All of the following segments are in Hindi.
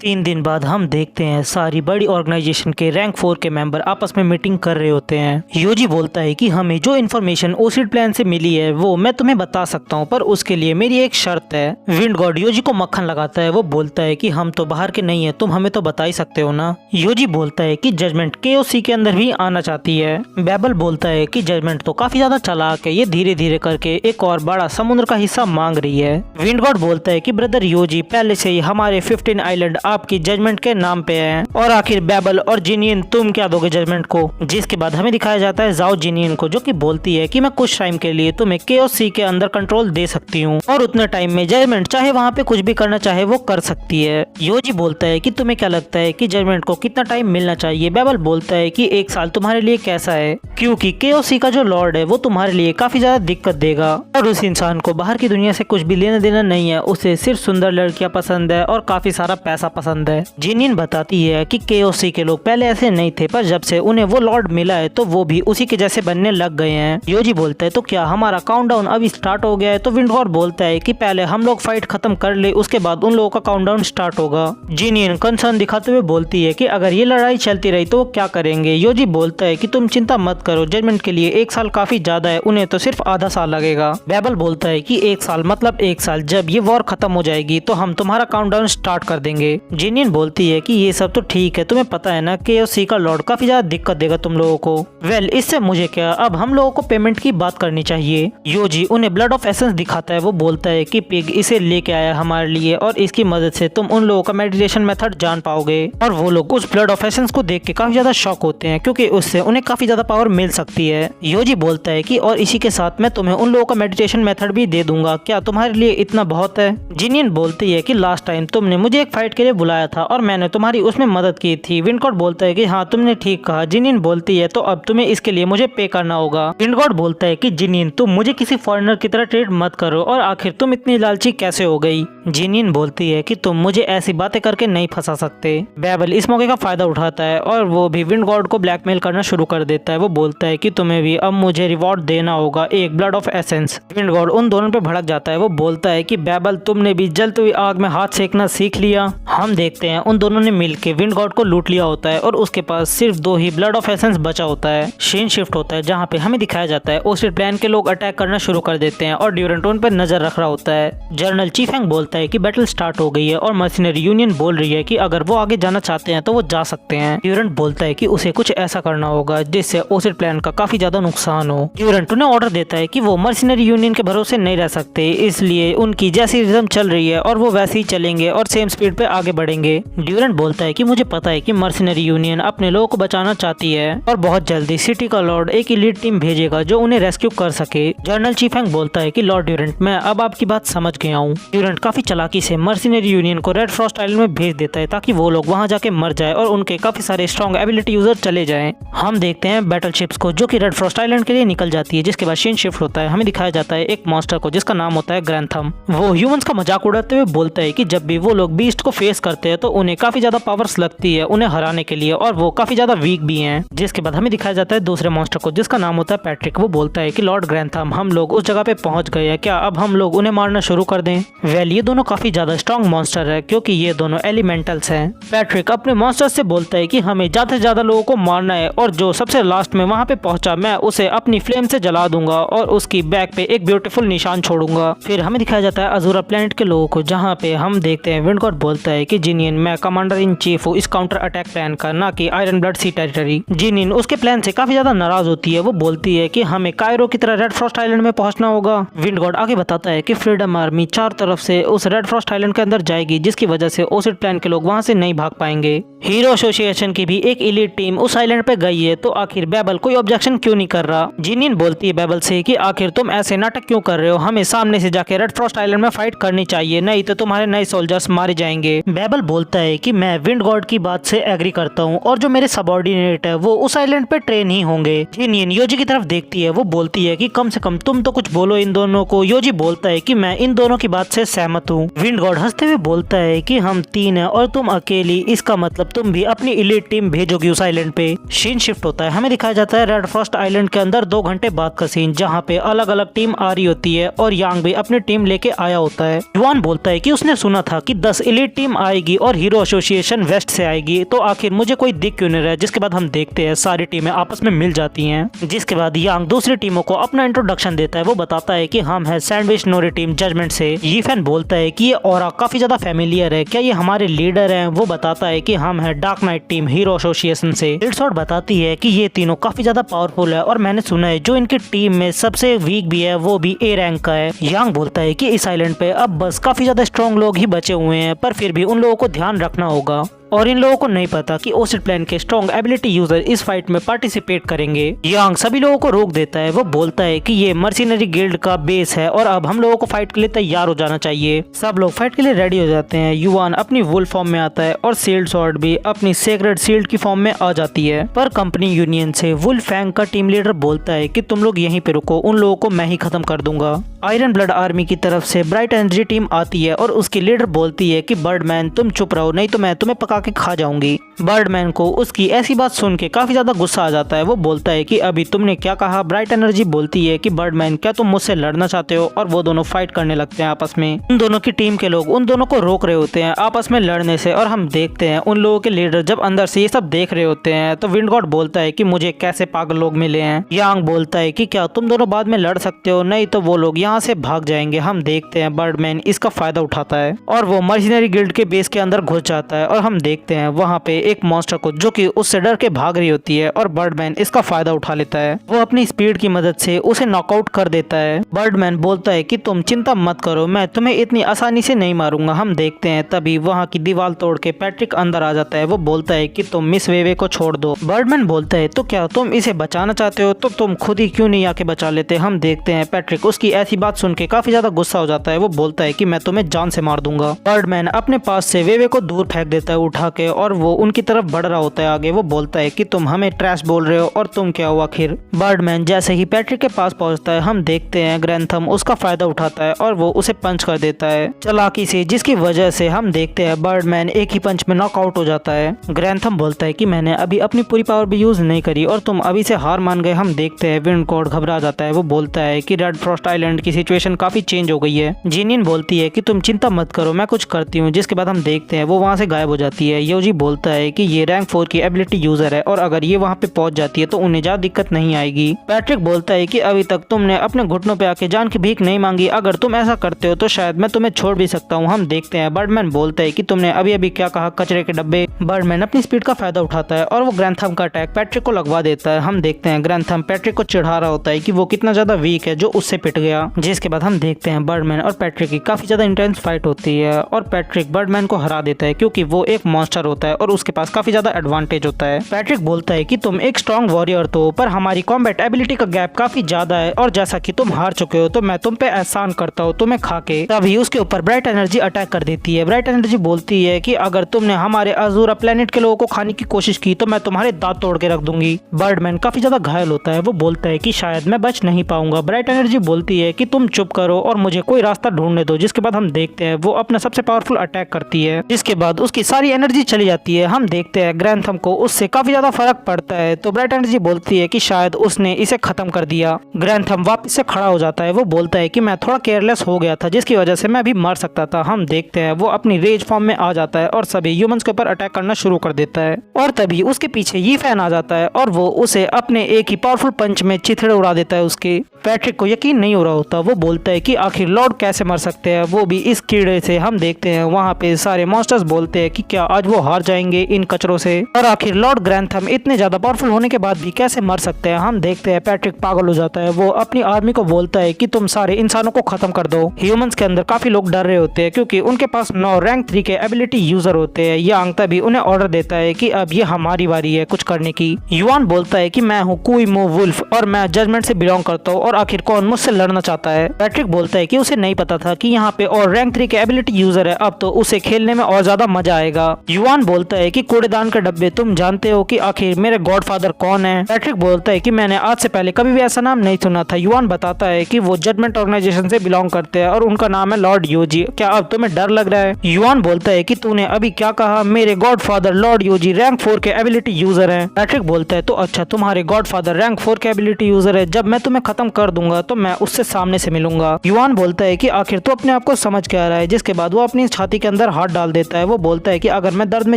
3 दिन बाद हम देखते हैं सारी बड़ी ऑर्गेनाइजेशन के रैंक 4 के मेंबर आपस में मीटिंग कर रहे होते हैं। योजी बोलता है कि हमें जो इन्फॉर्मेशन ओसिड प्लान से मिली है वो मैं तुम्हें बता सकता हूँ, पर उसके लिए मेरी एक शर्त है। विंड गॉड योजी को मक्खन लगाता है। वो बोलता है कि हम तो बाहर के नहीं है, तुम हमें तो बता ही सकते हो ना। योजी बोलता है कि जजमेंट केओसी के अंदर भी आना चाहती है। बेबल बोलता है कि जजमेंट तो काफी ज्यादा चालाक है, ये धीरे धीरे करके एक और बड़ा समुद्र का हिस्सा मांग रही है। विंड गॉड बोलता है कि ब्रदर योजी पहले से ही हमारे 15 आइलैंड आपकी जजमेंट के नाम पे है, और आखिर बेबल और जिनियन तुम क्या दोगे जजमेंट को। जिसके बाद हमें दिखाया जाता है जाओ जिनियन को, जो कि बोलती है कि मैं कुछ टाइम के लिए तुम्हें केओस सी के अंदर कंट्रोल दे सकती हूँ, और उतने टाइम में जजमेंट चाहे वहाँ पे कुछ भी करना चाहे वो कर सकती है। योजी बोलता है कि तुम्हें क्या लगता है कि जजमेंट को कितना टाइम मिलना चाहिए। बेबल बोलता है कि 1 साल तुम्हारे लिए कैसा है, क्योंकि केओस सी का जो लॉर्ड है वो तुम्हारे लिए काफी ज्यादा दिक्कत देगा, और उस इंसान को बाहर की दुनिया से कुछ भी लेना देना नहीं है, उसे सिर्फ सुंदर लड़कियां पसंद है और काफी सारा पैसा पसंद है। जिनियन बताती है कि केओसी के लोग पहले ऐसे नहीं थे, पर जब से उन्हें वो लॉर्ड मिला है तो वो भी उसी के जैसे बनने लग गए हैं। योजी बोलता है तो क्या हमारा काउंटडाउन अभी स्टार्ट हो गया है। तो विंडगॉर बोलता है कि पहले हम लोग फाइट खत्म कर ले, उसके बाद उन लोगों का काउंटडाउन स्टार्ट होगा। जिनियन कंसर्न दिखाते हुए बोलती है कि अगर ये लड़ाई चलती रही तो वो क्या करेंगे। योजी बोलता है कि तुम चिंता मत करो, जजमेंट के लिए 1 साल काफी ज्यादा है, उन्हें तो सिर्फ आधा साल लगेगा। बेबल बोलता है कि 1 साल मतलब 1 साल, जब ये वॉर खत्म हो जाएगी तो हम तुम्हारा काउंटडाउन स्टार्ट कर देंगे। जिनियन बोलती है कि ये सब तो ठीक है, तुम्हें पता है ना केओसी का लॉर्ड काफी ज्यादा दिक्कत देगा तुम लोगों को। वेल इससे मुझे क्या, अब हम लोगों को पेमेंट की बात करनी चाहिए। योजी उन्हें ब्लड ऑफ एसेंस दिखाता है। वो बोलता है कि पिग इसे लेके आया हमारे लिए, और इसकी मदद से तुम उन लोगों का मेडिटेशन मेथड जान पाओगे। और वो लोग उस ब्लड ऑफ एसेंस को देख के काफी ज्यादा शॉक होते हैं, क्योंकि उससे उन्हें काफी ज्यादा पावर मिल सकती है। योजी बोलता है कि और इसी के साथ मैं तुम्हें उन लोगों का मेडिटेशन मेथड भी दे दूंगा, क्या तुम्हारे लिए इतना बहुत है। जिनियन बोलती है कि लास्ट टाइम तुमने मुझे एक फाइट के लिए बुलाया था और मैंने तुम्हारी उसमें मदद की थी। विंडगॉड बोलता है कि हाँ तुमने ठीक कहा। जिनियन बोलती है तो अब तुम्हें इसके लिए मुझे पे करना होगा। विंडगॉड बोलता है कि जिनियन तुम मुझे किसी फॉरेनर की तरह ट्रीट मत करो, और आखिर तुम इतनी लालची कैसे हो गई। जिनियन बोलती है कि तुम मुझे ऐसी बातें करके नहीं फंसा सकते। बेबल इस मौके का फायदा उठाता है और वो भी विंडगॉड को ब्लैकमेल करना शुरू कर देता है। वो बोलता है कि तुम्हें भी अब मुझे रिवॉर्ड देना होगा, एक ब्लड ऑफ एसेंस। विंडगॉड उन दोनों पे भड़क जाता है। वो बोलता है कि बेबल तुमने भी जलती हुई आग में हाथ सेकना सीख लिया। हम देखते हैं उन दोनों ने मिलकर विंडगॉड को लूट लिया होता है, और उसके पास सिर्फ 2 ही ब्लड ऑफ एसेंस बचा होता है। सीन शिफ्ट होता है जहाँ पे हमें दिखाया जाता है ओसिड प्लान के लोग अटैक करना शुरू कर देते हैं, और ड्यूरेंट उन पर नजर रख रहा होता है। जनरल चीफेंग बोलता है कि बैटल स्टार्ट हो गई है, और मर्सिनरी यूनियन बोल रही है कि अगर वो आगे जाना चाहते हैं तो वो जा सकते हैं। ड्यूरेंट बोलता है कि उसे कुछ ऐसा करना होगा जिससे ओसिड प्लान का काफी ज्यादा नुकसान हो। ड्यूरेंट उन्हें ऑर्डर देता है कि वो मर्सिनरी यूनियन के भरोसे नहीं रह सकते, इसलिए उनकी जैसी रिदम चल रही है और वो वैसे ही चलेंगे और सेम स्पीड पे आगे बढ़ेंगे। ड्यूरेंट बोलता है कि मुझे पता है कि मर्सिनरी यूनियन अपने लोगों को बचाना चाहती है, और बहुत जल्दी सिटी का लॉर्ड एक इलीट टीम भेजेगा जो उन्हें रेस्क्यू कर सके। जनरल चीफेंग बोलता है कि लॉर्ड ड्यूरेंट मैं अब आपकी बात समझ गया हूँ। ड्यूरेंट काफी चालाकी से मर्सिनरी यूनियन को रेड फ्रॉस्ट आइलैंड में भेज देता है, ताकि वो लोग वहाँ जाके मर जाए और उनके काफी सारे स्ट्रॉन्ग एबिलिटी यूजर चले जाएं। हम देखते हैं बैटल शिप्स को जो कि रेड फ्रॉस्ट आइलैंड के लिए निकल जाती है। जिसके बाद सीन शिफ्ट होता है। हमें दिखाया जाता है एक मॉन्स्टर को जिसका नाम होता है ग्रैंथम। वो ह्यूमंस का मजाक उड़ाते हुए बोलता है कि जब भी वो लोग बीस्ट को फेस करते हैं तो उन्हें काफी ज्यादा पावर्स लगती है उन्हें हराने के लिए, और वो काफी ज्यादा वीक भी हैं। जिसके बाद हमें दिखाया जाता है दूसरे मॉन्स्टर को जिसका नाम होता है पैट्रिक। वो बोलता है कि लॉर्ड ग्रैंथम हम लोग उस जगह पे पहुंच गए हैं, क्या अब हम लोग उन्हें मारना शुरू कर दें। वेल ये दोनों काफी ज्यादा स्ट्रॉन्ग मॉन्स्टर है, क्योंकि ये दोनों एलिमेंटल्स हैं। पैट्रिक अपने मॉन्स्टर से बोलता है कि हमें ज्यादा से ज्यादा लोगों को मारना है, और जो सबसे लास्ट में वहाँ पे पहुंचा मैं उसे अपनी फ्लेम से जला दूंगा और उसकी बैक पे एक ब्यूटीफुल निशान छोड़ूंगा। फिर हमें दिखाया जाता है अजूरा प्लेनेट के लोगों को, जहाँ पे हम देखते हैं विंडगॉड बोलता है कि जिनियन मैं कमांडर इन चीफ हूँ इस काउंटर अटैक प्लान का, ना कि आयरन ब्लड सी टेरिटरी। जिनियन उसके प्लान से काफी ज्यादा नाराज होती है। वो बोलती है कि हमें कायरो की तरह रेड फ्रॉस्ट आइलैंड में पहुंचना होगा। विंडगॉड आगे बताता है कि फ्रीडम आर्मी 4 तरफ से उस रेड फ्रॉस्ट आइलैंड के अंदर जाएगी, जिसकी वजह से ओसिड प्लान के लोग वहां से नहीं भाग पाएंगे। हीरो एसोसिएशन की भी एक इलीट टीम उस आइलैंड पे गई है, तो आखिर बेबल कोई ऑब्जेक्शन क्यों नहीं कर रहा। जिनियन बोलती है बेबल से कि आखिर तुम ऐसे नाटक क्यों कर रहे हो, हमें सामने से जाके रेड फ्रॉस्ट आइलैंड में फाइट करनी चाहिए, नहीं तो तुम्हारे नए सोल्जर्स मारे जाएंगे। बेबल बोलता है कि मैं विंड गॉड की बात से एग्री करता हूँ, और जो मेरे सबऑर्डिनेट है वो उस आइलैंड पे ट्रेन ही होंगे। जिनियन योजी की तरफ देखती है। वो बोलती है कि कम से कम तुम तो कुछ बोलो इन दोनों को। योजी बोलता है कि मैं इन दोनों की बात से सहमत हूँ। विंड गॉड हंसते हुए बोलता है कि हम 3 हैं और तुम अकेली, इसका मतलब तुम भी अपनी इलीट टीम भेजोगी उस आइलैंड पे। सीन शिफ्ट होता है। हमें दिखाया जाता है रेड फ्रॉस्ट आइलैंड के अंदर 2 घंटे बाद का सीन, जहाँ पे अलग अलग टीम आ रही होती है और यांग भी अपनी टीम लेके आया होता है। जुआन बोलता है कि उसने सुना था कि 10 इलीट टीम आ आएगी और हीरो एसोसिएशन वेस्ट से आएगी, तो आखिर मुझे कोई दिख क्यों नहीं रहा है। जिसके बाद हम देखते हैं सारी टीमें आपस में मिल जाती हैं। जिसके बाद यांग दूसरी टीमों को अपना इंट्रोडक्शन देता है। वो बताता है कि हम है सैंडविच नोरी टीम जजमेंट से। यीफेन बोलता है कि ये ऑरा काफी ज्यादा फेमिलियर है, क्या ये हमारे लीडर हैं। वो बताता है कि हम है dark night team hero association से। इल्सॉर्ट बताती है कि ये तीनों काफी ज्यादा पावरफुल है और मैंने सुना है जो इनकी टीम में सबसे वीक भी है वो भी ए रैंक का है। यांग बोलता है कि इस आइलैंड पे अब बस काफी ज्यादा स्ट्रॉन्ग लोग ही बचे हुए हैं, पर फिर भी उन लोगों को ध्यान रखना होगा और इन लोगों को नहीं पता कि ओसिड प्लान के स्ट्रॉन्ग एबिलिटी यूजर इस फाइट में पार्टिसिपेट करेंगे। यांग सभी लोगों को रोक देता है। वो बोलता है कि ये मर्सिनरी गिल्ड का बेस है और अब हम लोगों को फाइट के लिए तैयार हो जाना चाहिए। सब लोग फाइट के लिए रेडी हो जाते हैं। युवान अपनी वुल फॉर्म में आता है और सील्ड स्वॉर्ड भी अपनी सेक्रेड सील्ड की फॉर्म में आ जाती है। पर कंपनी यूनियन से वुल्फ फैंग का टीम लीडर बोलता है कि तुम लोग यहीं पे रुको, उन लोगों को मैं ही खत्म कर दूंगा। आयरन ब्लड आर्मी की तरफ से ब्राइट एनर्जी टीम आती है और उसकी लीडर बोलती है कि बर्डमैन तुम चुप रहो, नहीं तो मैं तुम्हें पका के खा जाऊंगी। बर्डमैन को उसकी ऐसी बात सुन के काफी ज्यादा गुस्सा आ जाता है। वो बोलता है कि अभी तुमने क्या कहा। ब्राइट एनर्जी बोलती है कि बर्डमैन क्या तुम मुझसे लड़ना चाहते हो, और वो दोनों फाइट करने लगते हैं आपस में। उन दोनों की टीम के लोग उन दोनों को रोक रहे होते हैं आपस में लड़ने से, और हम देखते हैं उन लोगों के लीडर जब अंदर से ये सब देख रहे होते हैं तो विंड गॉड बोलता है कि मुझे कैसे पागल लोग मिले हैं। यांग बोलता है कि क्या तुम दोनों बाद में लड़ सकते हो, नहीं तो वो लोग यहाँ से भाग जाएंगे। हम देखते हैं बर्डमैन इसका फायदा उठाता है और वो मर्सिनरी गिल्ड के बेस के अंदर घुस जाता है, और हम देखते हैं वहाँ पे एक मॉन्स्टर को जो कि उससे डर के भाग रही होती है, और बर्डमैन इसका फायदा उठा लेता है। वो अपनी स्पीड की मदद से उसे नॉकआउट कर देता है। बर्डमैन बोलता है कि तुम चिंता मत करो, मैं तुम्हें इतनी आसानी से नहीं मारूंगा। हम देखते हैं तभी वहाँ की दीवार तोड़ के पैट्रिक अंदर आ जाता है। वो बोलता है कि तुम मिस वेवे को छोड़ दो। बर्डमैन बोलता है तो क्या तुम इसे बचाना चाहते हो, तो तुम खुद ही क्यों नहीं आके बचा लेते। हम देखते हैं पैट्रिक उसकी ऐसी बात सुन के काफी ज्यादा गुस्सा हो जाता है। वो बोलता है कि मैं तुम्हें जान से मार दूंगा। बर्डमैन अपने पास से वेवे को दूर फेंक देता है उठा के, और वो उनकी तरफ बढ़ रहा होता है आगे। वो बोलता है कि तुम हमें ट्रैश बोल रहे हो, और तुम क्या हो आखिर। बर्डमैन जैसे ही पैट्रिक के पास पहुंचता है हम देखते हैं ग्रैंथम उसका फायदा उठाता है और वो उसे पंच कर देता है चालाकी से, जिसकी वजह से हम देखते हैं बर्डमैन एक ही पंच में नॉकआउट हो जाता है। ग्रैंथम बोलता है कि मैंने अभी अपनी पूरी पावर भी यूज नहीं करी और तुम अभी से हार मान गए। हम देखते हैं विंड गॉड घबरा जाता है। वो बोलता है कि रेड फ्रॉस्ट आइलैंड की सिचुएशन काफी चेंज हो गई है। जिनिन बोलती है कि तुम चिंता मत करो, मैं कुछ करती हूँ। जिसके बाद हम देखते हैं वो वहाँ से गायब हो जाती है। योजी बोलता है कि ये रैंक 4 की एबिलिटी यूजर है और अगर ये वहाँ पे पहुंच जाती है तो उन्हें ज्यादा दिक्कत नहीं आएगी। पैट्रिक बोलता है कि अभी तक तुमने अपने घुटनों पे आके जान की भीख नहीं मांगी, अगर तुम ऐसा करते हो तो शायद मैं तुम्हें छोड़ भी सकता हूँ। हम देखते हैं बर्डमैन बोलता है कि तुमने अभी अभी क्या कहा, कचरे के डब्बे। बर्डमैन अपनी स्पीड का फायदा उठाता है और वो ग्रैंथम का अटैक पैट्रिक को लगवा देता है। हम देखते हैं ग्रैंथम पैट्रिक को चिढ़ा रहा होता है कि वो कितना ज्यादा वीक है जो उससे पिट गया। जिसके बाद हम देखते हैं बर्डमैन और पैट्रिक की काफी ज्यादा इंटेंस फाइट होती है और पैट्रिक बर्डमैन को हरा देता है क्योंकि वो एक मॉन्स्टर होता है और उसके पास काफी ज्यादा एडवांटेज होता है। पैट्रिक बोलता है कि तुम एक स्ट्रॉन्ग वॉरियर तो, पर हमारी कॉम्बैट एबिलिटी का गैप काफी ज्यादा है और जैसा कि तुम हार चुके हो तो मैं तुम पे एहसान करता हूँ तुम्हें खा के। तभी उसके ऊपर ब्राइट एनर्जी अटैक कर देती है। ब्राइट एनर्जी बोलती है कि अगर तुमने हमारे अजूरा प्लेनेट के लोगों को खाने की कोशिश की तो मैं तुम्हारे दांत तोड़ के रख दूंगी। बर्डमैन काफी ज्यादा घायल होता है। वो बोलता है कि शायद मैं बच नहीं पाऊंगा। ब्राइट एनर्जी बोलती है कि तुम चुप करो और मुझे कोई रास्ता ढूंढने दो। जिसके बाद हम देखते हैं वो अपना सबसे पावरफुल अटैक करती है, जिसके बाद उसकी सारी एनर्जी चली जाती है। हम देखते हैं ग्रैंथम को उससे काफी ज्यादा फर्क पड़ता है, तो ब्राइट एनर्जी बोलती है कि शायद उसने इसे खत्म कर दिया। ग्रैंथम वापस से खड़ा हो जाता है। वो बोलता है कि मैं थोड़ा केयरलेस हो गया था जिसकी वजह से मैं भी मर सकता था। हम देखते हैं वो अपनी रेज फॉर्म में आ जाता है और सभी ह्यूमंस के ऊपर अटैक करना शुरू कर देता है, और तभी उसके पीछे यीफेन आ जाता है और वो उसे अपने एक ही पावरफुल पंच में चिथड़े उड़ा देता है उसके। पैट्रिक को यकीन नहीं हो रहा होता। वो बोलता है कि आखिर लॉर्ड कैसे मर सकते हैं, वो भी इस कीड़े से। हम देखते हैं वहाँ पे सारे मॉन्स्टर्स बोलते हैं कि क्या आज वो हार जाएंगे इन कचरों से, और आखिर लॉर्ड ग्रैंथम इतने ज्यादा पावरफुल होने के बाद भी कैसे मर सकते हैं। हम देखते हैं पैट्रिक पागल हो जाता है। वो अपनी आर्मी को बोलता है कि तुम सारे इंसानों को खत्म कर दो। ह्यूमंस के अंदर काफी लोग डर रहे होते हैं क्योंकि उनके पास 9 रैंक 3 के एबिलिटी यूजर होते हैं। यांग तभी उन्हें ऑर्डर देता है कि अब ये हमारी बारी है कुछ करने की। युआन बोलता है कि मैं हूँ कुई मो वुल्फ और मैं जजमेंट से बिलोंग करता हूँ, और आखिर कौन मुझसे लड़ना चाहता है। पैट्रिक बोलता है कि उसे नहीं पता था कि यहाँ पे और रैंक 3 के एबिलिटी यूजर है, अब तो उसे खेलने में और ज्यादा मजा आएगा। युआन बोलता है कि कूड़ेदान के डब्बे, तुम जानते हो कि आखिर मेरे गॉडफादर कौन है? पैट्रिक बोलता है कि मैंने आज से पहले कभी भी ऐसा नाम नहीं सुना था। युआन बताता है कि वो जजमेंट ऑर्गेनाइजेशन से बिलोंग करते हैं और उनका नाम है लॉर्ड यूजी। क्या अब तुम्हें डर लग रहा है? युआन बोलता है कि तूने अभी क्या कहा? मेरे गॉडफादर लॉर्ड यूजी रैंक 4 के एबिलिटी यूजर हैं। पैट्रिक बोलता है तो अच्छा, तुम्हारे गॉडफादर रैंक 4 के एबिलिटी यूजर है। जब मैं तुम्हें खत्म कर दूंगा तो मैं उससे सामने से मिलूंगा। युआन बोलता है कि आखिर तो अपने आप को समझ के आ रहा है, जिसके बाद वो अपनी छाती के अंदर हाथ डाल देता है। वो बोलता है कि अगर मैं दर्द में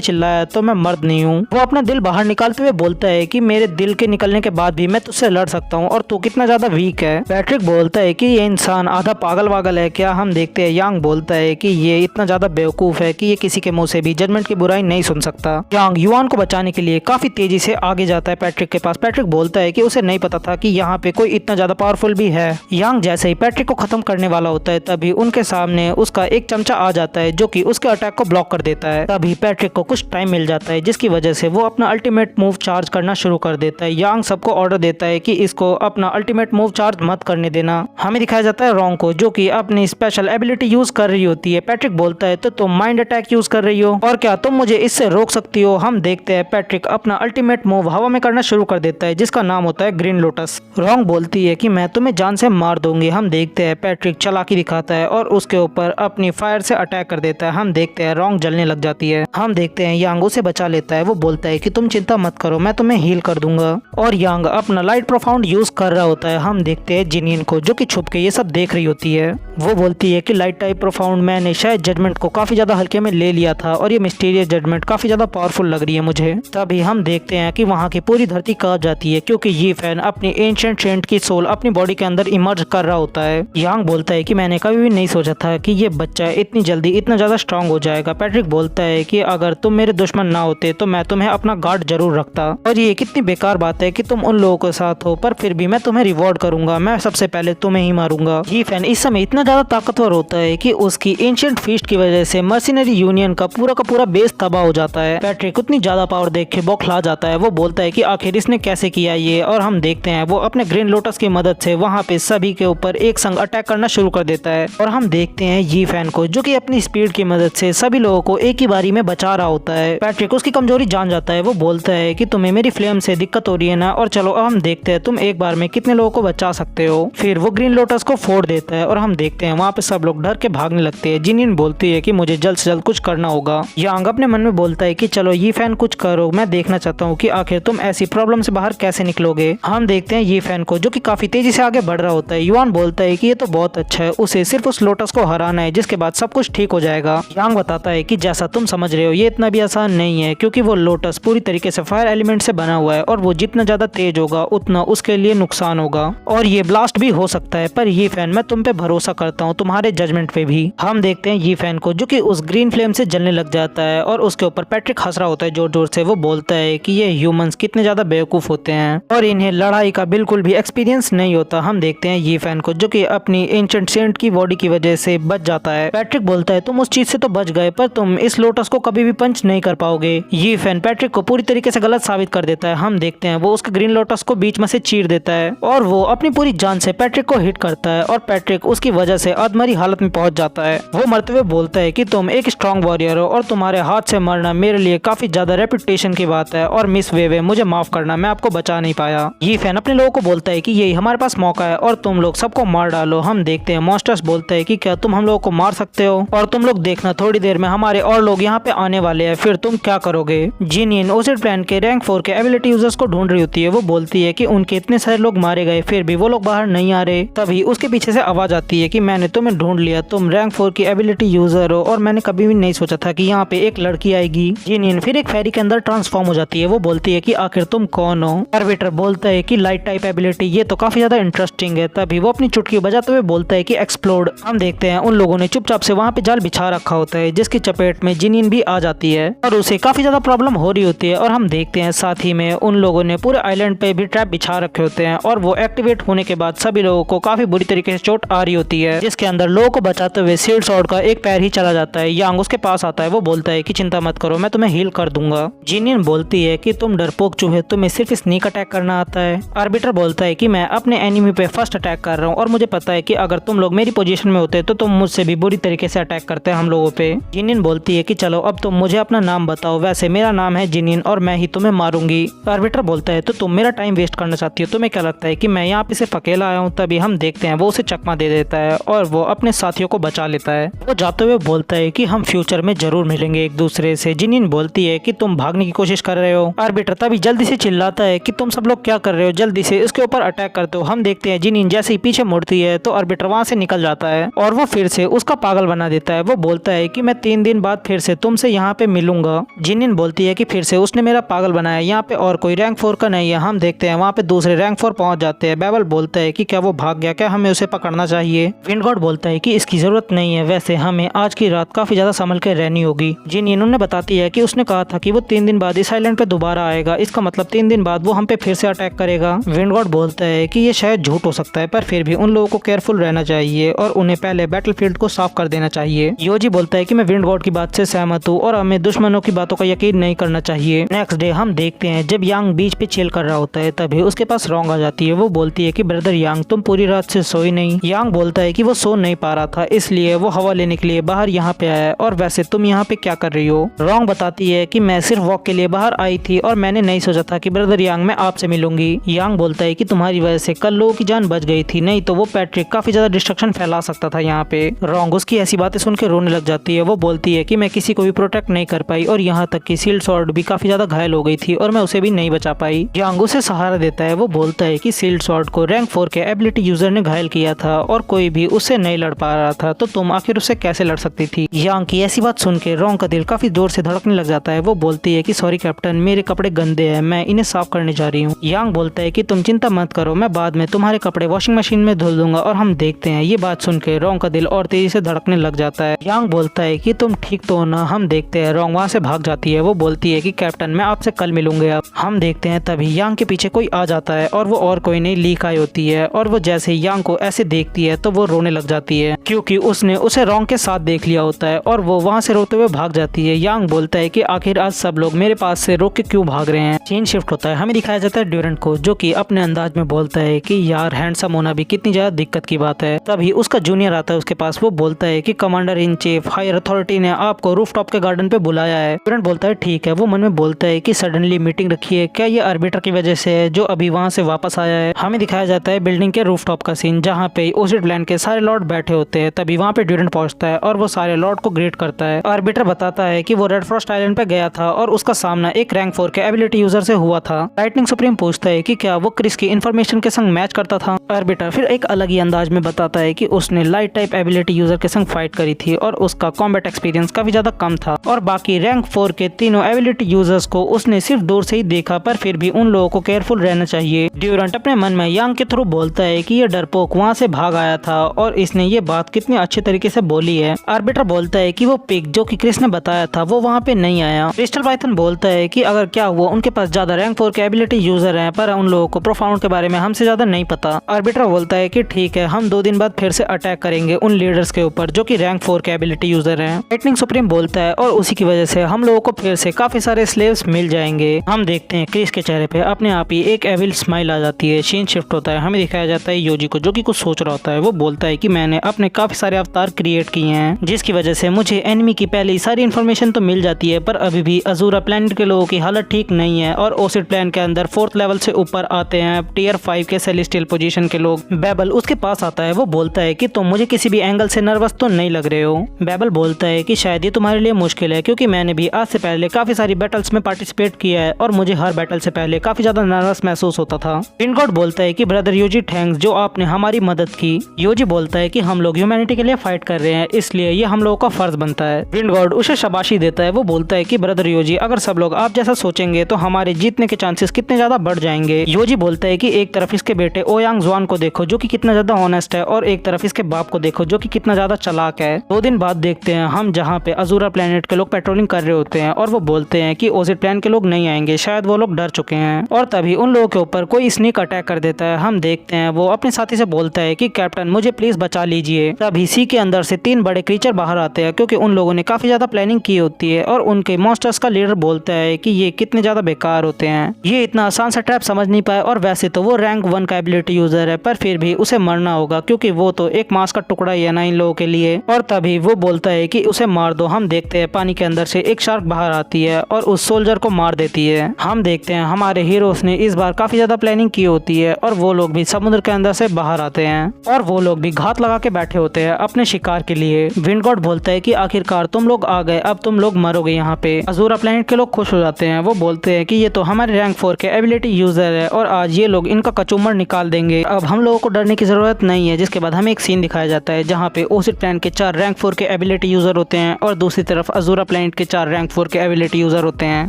चिल्लाया तो मैं मर्द नहीं हूँ। वो अपना दिल बाहर निकालते हुए बोलता है कि मेरे दिल के निकलने के बाद भी मैं तुझसे लड़ सकता हूँ और तू कितना ज्यादा वीक है। पैट्रिक बोलता है कि ये इंसान आधा पागल वागल है क्या? हम देखते हैं यांग बोलता है कि ये इतना ज्यादा बेवकूफ है कि ये किसी के मुंह से भी जजमेंट की बुराई नहीं सुन सकता। यांग युआन को बचाने के लिए काफी तेजी से आगे जाता है पैट्रिक के पास। पैट्रिक बोलता है कि उसे नहीं पता था कि यहाँ पे कोई इतना ज्यादा पावरफुल भी है। यांग जैसे ही पैट्रिक को खत्म करने वाला होता है तभी उनके सामने उसका एक चमचा आ जाता है जो कि उसके अटैक को ब्लॉक कर देता है। तभी पैट्रिक को कुछ टाइम मिल जाता है जिसकी वजह से वो अपना अल्टीमेट मूव चार्ज करना शुरू कर देता है। यांग सबको ऑर्डर देता है कि इसको अपना अल्टीमेट मूव चार्ज मत करने देना। हमें दिखाया जाता है रोंग को जो कि अपनी स्पेशल एबिलिटी यूज कर रही होती है। पैट्रिक बोलता है तो तुम माइंड अटैक यूज कर रही हो और क्या तुम मुझे इससे रोक सकती हो? हम देखते हैं पैट्रिक अपना अल्टीमेट मूव हवा में करना शुरू कर देता है जिसका नाम होता है ग्रीन लोटस। रोंग बोलती है कि मैं तुम्हें जान से मार दूंगी। हम देखते हैं पैट्रिक चालाकी दिखाता है और उसके ऊपर अपनी फायर से अटैक कर देता है। हम देखते हैं रोंग जलने लग जाती है। हम देखते हैं यांग उसे बचा लेता है। वो बोलता है कि तुम चिंता मत करो, मैं तुम्हें हील कर दूंगा। और यांग अपना लाइट प्रोफाउंड यूज कर रहा होता है। हम देखते हैं जिनियन को जो कि छुप के ये सब देख रही होती है। वो बोलती है कि लाइट टाइप प्रोफाउंड मैंने शायद जजमेंट को काफी ज्यादा हल्के में ले लिया था और ये मिस्टीरियस जजमेंट काफी ज्यादा पावरफुल लग रही है मुझे। तभी हम देखते हैं कि वहाँ की पूरी धरती कांप जाती है क्योंकि ये फैन अपनी एंशिएंट सेंट की सोल अपनी बॉडी के अंदर इमर्ज कर रहा होता है। यांग बोलता है कि मैंने कभी भी नहीं सोचा था कि ये बच्चा इतनी जल्दी इतना ज्यादा स्ट्रांग हो जाएगा। पैट्रिक बोलता है कि अगर तुम मेरे दुश्मन ना होते तो मैं तुम्हें अपना गार्ड जरूर रखता और ये कितनी बेकार बात है कि तुम उन लोगों के साथ हो, पर फिर भी मैं तुम्हें रिवॉर्ड करूंगा। मैं सबसे पहले तुम्हें ही मारूंगा। ये फैन इस समय इतना ज्यादा ताकतवर होता है कि उसकी एंशिएंट फीस्ट की वजह से मर्सिनरी यूनियन का पूरा बेस तबाह हो जाता है। पैट्रिक उतनी ज्यादा पावर देख के बौखला जाता है। वो बोलता है कि आखिर इसने कैसे किया ये, और हम देखते हैं वो अपने ग्रीन लोटस की मदद से वहाँ पे सभी के ऊपर एक संग अटैक करना शुरू कर देता है। और हम देखते हैं ये फैन को जो कि अपनी स्पीड की मदद से सभी लोगों को एक ही बारी में बचा रहा होता है। पैट्रिक उसकी कमजोरी जान जाता है। वो बोलता है कि तुम्हें मेरी फ्लेम से दिक्कत हो रही है ना, और चलो अब हम देखते हैं तुम एक बार में कितने लोगों को बचा सकते हो। फिर वो ग्रीन लोटस को फोड़ देता है और हम देखते हैं वहाँ पे सब लोग डर के भागने लगते हैं। जिनियन बोलती है कि मुझे जल्द से जल्द कुछ करना होगा। यांग अपने मन में बोलता है कि चलो ये फैन कुछ करो, मैं देखना चाहता हूँ कि आखिर तुम ऐसी प्रॉब्लम से बाहर कैसे निकलोगे। हम देखते हैं ये फैन को जो कि काफी तेजी से आगे बढ़ रहा होता है। युआन बोलता है कि ये तो बहुत अच्छा है, उसे सिर्फ उस लोटस को हराना है जिसके बाद सब कुछ ठीक हो जाएगा। यांग बताता है कि जैसा तुम समझ रहे हो ये इतना भी आसान नहीं है क्योंकि वो लोटस पूरी तरीके से फायर एलिमेंट से बना हुआ है और वो जितना ज्यादा तेज होगा उतना उसके लिए नुकसान होगा और ये ब्लास्ट भी हो सकता है। पर ये फैन मैं तुम पे भरोसा करता हूँ, तुम्हारे जजमेंट पे भी। हम देखते हैं ये फैन को जो कि उस ग्रीन फ्लेम से जलने लग जाता है और उसके ऊपर पैट्रिक हंस रहा होता है जोर जोर से। वो बोलता है कि ये ह्यूमंस कितने ज्यादा बेवकूफ होते हैं और इन्हें लड़ाई का बिल्कुल भी एक्सपीरियंस नहीं होता। हम देखते हैं ये फैन को जो कि अपनी एंशिएंट सेंट की बॉडी की वजह से बच जाता है। पैट्रिक बोलता है तुम उस चीज से तो बच गए पर तुम इस लोटस को कभी भी पंच नहीं कर पाओगे। ये फैन पैट्रिक को पूरी तरीके से गलत साबित कर देता है। हम देखते हैं वो उसके ग्रीन लोटस को बीच में से चीर देता है और वो अपनी पूरी जान से पैट्रिक को हिट करता है और पैट्रिक उसकी वजह से अधमरी हालत में पहुंच जाता है। वो मरते हुए बोलता है कि तुम एक स्ट्रॉन्ग वॉरियर हो और तुम्हारे हाथ से मरना मेरे लिए काफी ज्यादा रेपुटेशन की बात है और मिस वेवे मुझे माफ करना, मैं आपको बचा नहीं पाया। ये फैन अपने लोगों को बोलता है कि यही हमारे पास मौका है और तुम लोग सबको मार डालो। हम देखते हैं मॉन्स्टर्स बोलता है कि क्या तुम हम लोगों को मार सकते हो और तुम लोग देखना थोड़ी देर में हमारे और लोग यहाँ पे आने वाले हैं, फिर तुम क्या करोगे। जिनियन ओसिड प्लान के रैंक 4 के एबिलिटी यूजर्स को ढूंढ रही होती है। वो बोलती है कि उनके इतने सारे लोग मारे गए फिर भी वो लोग बाहर नहीं आ रहे। तभी उसके पीछे से आवाज आती है कि मैंने तुम्हें ढूंढ लिया, तुम रैंक 4 की एबिलिटी यूजर हो और मैंने कभी भी नहीं सोचा था कि यहाँ पे एक लड़की आएगी। जिनियन फिर एक फेरी के अंदर ट्रांसफॉर्म हो जाती है। वो बोलती है कि आखिर तुम कौन हो। आर्बिटर बोलता है कि लाइट टाइप एबिलिटी, ये तो काफी ज्यादा इंटरेस्टिंग है। तभी वो अपनी चुटकी बजाते हुए बोलता है कि एक्सप्लोड। हम देखते हैं उन लोगों ने चुपचाप से वहाँ पे जाल बिछा रखा होता है जिसकी चपेट में जिनियन भी आ जाती है और उसे काफी ज्यादा प्रॉब्लम हो रही होती है। और हम देखते हैं साथ ही में उन लोगों ने पूरे आइलैंड पे भी ट्रैप बिछा रखे होते हैं और वो एक्टिवेट होने के बाद सभी लोगों को काफी बुरी तरीके से चोट आ रही होती है जिसके अंदर लोगों को बचाते हुए सील्ड सॉर्ड का एक पैर ही चला जाता है। यांग उसके पास आता है। वो बोलता है कि चिंता मत करो, मैं तुम्हें हील कर दूंगा। जिनियन बोलती है कि तुम डरपोक चूहे, तुम्हें सिर्फ स्नीक अटैक करना आता है। आर्बिटर बोलता है कि मैं अपने एनिमी पे फर्स्ट अटैक कर रहा हूँ और मुझे पता है कि अगर तुम लोग मेरी पोजीशन में होते तो तुम मुझसे भी बुरी तरीके से अटैक करते हैं हम लोगों पे। जिनियन बोलती है कि चलो अब अब तुम मुझे अपना नाम बताओ। वैसे मेरा नाम है जिनिन और मैं ही तुम्हें मारूंगी। आर्बिटर बोलता है तो तुम मेरा टाइम वेस्ट करना चाहती हो? तुम्हें क्या लगता है कि मैं यहाँ पे सिर्फ अकेला आया हूँ? तभी हम देखते हैं वो उसे चकमा दे देता है और वो अपने साथियों को बचा लेता है। वो जाते हुए बोलता है कि हम फ्यूचर में जरूर मिलेंगे एक दूसरे से। जिनिन बोलती है कि तुम भागने की कोशिश कर रहे हो। आर्बिटर तभी जल्दी से चिल्लाता है कि तुम सब लोग क्या कर रहे हो, जल्दी से इसके ऊपर अटैक करते हो। हम देखते हैं जिनिन जैसे ही पीछे मुड़ती है तो आर्बिटर वहाँ से निकल जाता है और वो फिर से उसका पागल बना देता है। वो बोलता है कि मैं 3 दिन बाद फिर से तुमसे यहाँ पे मिलूंगा। जिनिन बोलती है कि फिर से उसने मेरा पागल बनाया, यहाँ पे और कोई रैंक 4 का नहीं है। हम देखते हैं वहाँ पे दूसरे रैंक 4 पहुंच जाते हैं। बेबल बोलता है कि क्या वो भाग गया, क्या हमें उसे पकड़ना चाहिए? विंड गॉड बोलता है कि इसकी जरूरत नहीं है, वैसे हमें आज की रात काफी ज्यादा संभल के रहनी होगी। जिनिन उन्हें बताती है कि उसने कहा था कि वो 3 दिन बाद इस आइलैंड पे दोबारा आएगा, इसका मतलब 3 दिन बाद वो हम पे फिर से अटैक करेगा। विंड गॉड बोलता है कि ये शायद झूठ हो सकता है, पर फिर भी उन लोगों को केयरफुल रहना चाहिए और उन्हें पहले बैटलफील्ड को साफ कर देना चाहिए। योजी बोलता है कि मैं विंड गॉड की बात से सहमत हूँ और हमें दुश्मनों की बातों का यकीन नहीं करना चाहिए। नेक्स्ट डे हम देखते हैं जब यांग बीच पे चिल कर रहा होता है तभी उसके पास रोंग आ जाती है। वो बोलती है कि ब्रदर यांग तुम पूरी रात से सोई नहीं। यांग बोलता है कि वो सो नहीं पा रहा था इसलिए वो हवा लेने के लिए बाहर यहाँ पे आया है, और वैसे तुम यहाँ पे क्या कर रही हो? रोंग बताती है कि मैं सिर्फ वॉक के लिए बाहर आई थी और मैंने नहीं सोचा था कि ब्रदर यांग मैं आपसे मिलूंगी। यांग बोलता है कि तुम्हारी वजह से कल लोगों की जान बच गई थी, नहीं तो वो पैट्रिक काफी ज्यादा डिस्ट्रक्शन फैला सकता था यहाँ पे। रोंग उसकी ऐसी बातें सुन के रोने लग जाती है। वो बोलती है कि मैं किसी को भी प्रोटेक्ट नहीं कर पाई और यहाँ तक कि सील्ड स्वॉर्ड भी काफी ज्यादा घायल हो गई थी और मैं उसे भी नहीं बचा पाई। यांग उसे सहारा देता है। वो बोलता है कि सील्ड स्वॉर्ड को रैंक 4 के एबिलिटी यूजर ने घायल किया था और कोई भी उससे नहीं लड़ पा रहा था, तो तुम आखिर उससे कैसे लड़ सकती थी? यांग की ऐसी बात सुन के रोंग का दिल काफी जोर से धड़कने लग जाता है। वो बोलती है कि सॉरी कैप्टन, मेरे कपड़े गंदे हैं, मैं इन्हें साफ करने जा रही हूँ। यांग बोलता है कि तुम चिंता मत करो, मैं बाद में तुम्हारे कपड़े वॉशिंग मशीन में धुल दूंगा। और हम देखते हैं ये बात सुन के रोंग का दिल और तेजी से धड़कने लग जाता है। यांग बोलता है कि तुम ठीक तो हो ना? हम देखते हैं रोंग वहाँ से भाग जाती है। वो बोलती है कि कैप्टन मैं आपसे कल मिलूंगी। अब हम देखते हैं तभी यांग के पीछे कोई आ जाता है और वो और कोई नहीं लीक आई होती है, और वो जैसे यांग को ऐसे देखती है तो वो रोने लग जाती है क्योंकि उसने उसे रोंग के साथ देख लिया होता है और वो वहाँ से रोते हुए भाग जाती है। यांग बोलता है कि आखिर आज सब लोग मेरे पास से रोक के क्यों भाग रहे हैं? सीन शिफ्ट होता है, हमें दिखाया जाता है ड्यूरेंट को जो कि अपने अंदाज में बोलता है कि यार हैंडसम होना भी कितनी ज्यादा दिक्कत की बात है। तभी उसका जूनियर आता है उसके पास। वो बोलता है कि commander in chief higher authority ने आपको रूफटॉप के गार्डन पे बुलाया है। ड्यूरेंट बोलता है ठीक है। वो मन में बोलता है कि सडनली मीटिंग रखी है, क्या ये आर्बिटर की वजह से है जो अभी वहाँ से वापस आया है? हमें दिखाया जाता है बिल्डिंग के रूफटॉप का सीन जहाँ पे ओसिड प्लान के सारे लॉर्ड बैठे होते हैं। तभी वहाँ पे ड्यूरेंट पहुंचता है और वो सारे लॉर्ड को ग्रेट करता है। आर्बिटर बताता है कि वो रेड फ्रॉस्ट आइलैंड पे गया था और उसका सामना एक रैंक 4 के एबिलिटी यूजर से हुआ था। लाइटनिंग सुप्रीम पूछता है कि क्या वो क्रिस की इन्फॉर्मेशन के संग मैच करता था? आर्बिटर फिर एक अलग ही अंदाज में बताता है कि उसने लाइट टाइप एबिलिटी यूजर के संग फाइट करी थी और उसका कॉम्बैट एक्सपीरियंस काफी ज्यादा कम था और बाकी रैंक 4 के तीनों एबिलिटी यूजर्स को उसने सिर्फ दूर से ही देखा, पर फिर भी उन लोगों को केयरफुल रहना चाहिए। ड्यूरेंट अपने मन में यांग के थ्रू बोलता है कि ये डरपोक वहाँ से भाग आया था और इसने ये बात कितनी अच्छे तरीके से बोली है। आर्बिटर बोलता है कि वो पिग जो कि क्रिस ने बताया था वो वहाँ पे नहीं आया। क्रिस्टल पाइथन बोलता है कि अगर क्या हुआ उनके पास ज्यादा रैंक 4 के एबिलिटी यूजर हैं, पर उन लोगों को प्रोफाउंड के बारे में हमसे ज्यादा नहीं पता। आर्बिटर बोलता है कि ठीक है, हम 2 दिन बाद फिर से अटैक करेंगे उन लीडर्स के ऊपर जो कि रैंक 4 के एबिलिटी यूजर हैं। लाइटनिंग सुप्रीम बोलता है और उसी की वजह से हम लोगों को फिर से काफी सारे स्लेव्स मिल जाएंगे। हम देखते हैं क्रिस के चेहरे पे अपने आप ही एक एविल स्माइल आ जाती है। सीन शिफ्ट होता है, हमें दिखाया जाता है योजी को जो कि कुछ सोच रहा होता है। वो बोलता है कि मैंने अपने काफी सारे अवतार क्रिएट किए हैं जिसकी वजह से मुझे एनिमी की पहले सारी इन्फॉर्मेशन तो मिल जाती है, पर अभी भी अजूरा प्लेनेट के लोगों की हालत ठीक नहीं है और ओसिड प्लान के अंदर 4th लेवल से ऊपर आते हैं टियर 5 के सेलेस्टियल पोजीशन के लोग। बेबल उसके पास आता है। वो बोलता है कि तुम मुझे किसी भी एंगल से नर्वस तो नहीं लग रहे हो? बेबल बोलता है कि शायद ये तुम्हारे लिए मुश्किल है क्योंकि मैंने भी आज से पहले काफी सारी बैटल्स में पार्टिसिपेट किया है और मुझे हर बैटल से पहले काफी ज्यादा नर्वस महसूस होता था। विंड गॉड बोलता है कि ब्रदर योजी थैंक्स जो आपने हमारी मदद की। योजी बोलता है कि हम लोग ह्यूमैनिटी के लिए फाइट कर रहे हैं इसलिए ये हम लोगों का फर्ज बनता है। विंड गॉड उसे शाबाशी देता है। वो बोलता है कि ब्रदर योजी अगर सब लोग आप जैसा सोचेंगे तो हमारे जीतने के चांसेस कितने ज्यादा बढ़ जाएंगे। योजी बोलता है कि एक तरफ इसके बेटे ओयांग जुआन को देखो जो कि कितना ज्यादा ऑनेस्ट है और एक तरफ इसके बाप को देखो जो कि कितना ज्यादा चालाक है। 2 दिन बाद देखते हैं हम जहाँ पे अजूरा प्लेनेट के लोग पेट्रोलिंग कर रहे होते हैं और वो बोलते हैं कि ओसिड प्लान के लोग नहीं आएंगे, शायद वो लोग डर चुके हैं और तभी उन लोगों के ऊपर कोई स्नीक अटैक कर देता है। हम देखते हैं वो अपने साथी से बोलता है कि कैप्टन मुझे प्लीज बचा लीजिए। तभी सी के अंदर से 3 बड़े क्रीचर बाहर आते हैं क्योंकि उन लोगों ने काफी ज्यादा प्लानिंग की होती है और उनके मॉन्स्टर्स का लीडर बोलता है कि ये कितने ज्यादा बेकार होते हैं, ये इतना आसान सा ट्रैप समझ नहीं पाए और वैसे तो वो रैंक 1 का एबिलिटी यूजर है पर फिर भी उसे मरना होगा क्योंकि वो तो एक मांस का टुकड़ा ही है ना इन लोगों के लिए। और तभी वो बोलता है कि उसे मार दो। हम देखते देखते हैं पानी के अंदर से एक शार्क बाहर आती है और उस सोल्जर को मार देती है। हम देखते हैं हमारे हीरोज ने इस बार काफी ज्यादा प्लानिंग की होती है और वो लोग भी समुद्र के अंदर से बाहर आते हैं और वो लोग भी घात लगा के बैठे होते हैं अपने शिकार के लिए। विंड गॉड बोलता है कि आखिरकार तुम लोग आ गए, अब तुम लोग मरोगे यहाँ पे। अजूरा प्लेनेट के लोग खुश हो जाते हैं। वो बोलते हैं कि ये तो हमारे रैंक 4 के एबिलिटी यूजर है और आज ये लोग इनका कचूमर निकाल देंगे, अब हम लोगों को डरने की जरूरत नहीं है। जिसके बाद हमें एक सीन दिखाया जाता है जहाँ पे ओसिड प्लैनेट के 4 रैंक 4 के एबिलिटी यूजर होते हैं और दूसरी तरफ अजूरा प्लैनेट के 4 रैंक 4 के एबिलिटी यूजर होते हैं।